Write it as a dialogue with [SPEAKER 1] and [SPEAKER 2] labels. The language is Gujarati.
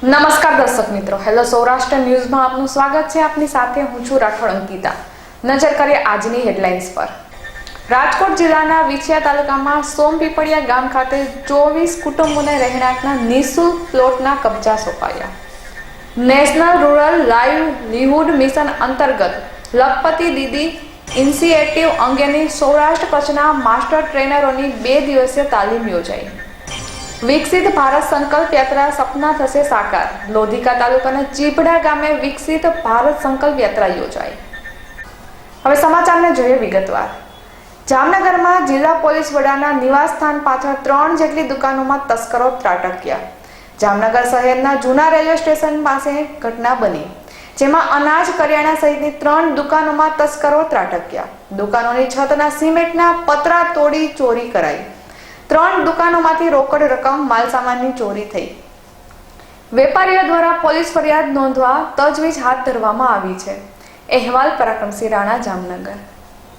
[SPEAKER 1] નમસ્કાર દર્શક મિત્રો, હેલો સૌરાષ્ટ્ર ન્યૂઝમાં આપનું સ્વાગત છે. આપની સાથે હું છું રાઠોડ અંકિતા. નજર કરીએ આજની હેડલાઇન્સ પર. રાજકોટ જિલ્લાના વિછિયા તાલુકામાં સોમપીપળિયા ગામ ખાતે 24 કુટુંબોને રહેણાંકના નિઃશુલ્ક પ્લોટના કબજા સોંપાયા. નેશનલ રૂરલ લાઇવલીહુડ મિશન અંતર્ગત લખપતિ દીદી ઇનિશિયેટિવ અંગેની સૌરાષ્ટ્ર કચ્છના માસ્ટર ટ્રેનરોની 2 દિવસીય તાલીમ યોજાઈ. વિકસિત ભારત સંકલ્પ યાત્રા સપના થશે સાકાર. લોધિકા તાલુકાના ચીભડા ગામે વિકસિત ભારત સંકલ્પ યાત્રા યોજાઈ. હવે સમાચારને જોઈએ વિગતવાર. જામનગરમાં જિલ્લા પોલીસ વડાના નિવાસસ્થાન પાછળ 3 જેટલી દુકાનોમાં તસ્કરો ત્રાટક્યા. જામનગર શહેરના જૂના રેલવે સ્ટેશન પાસે ઘટના બની, જેમાં અનાજ કરિયાણા સહિતની 3 દુકાનોમાં તસ્કરો ત્રાટક્યા. દુકાનોની છતના સિમેન્ટના પતરા તોડી ચોરી કરાઈ. 3 દુકાનોમાંથી રોકડ રકમ માલસામાનની ચોરી થઈ. વેપારીઓ દ્વારા પોલીસ ફરિયાદ નોંધવા તજવીજ હાથ ધરવામાં આવી છે. અહેવાલ પરાક્રમસિંહ રાણા, જામનગર.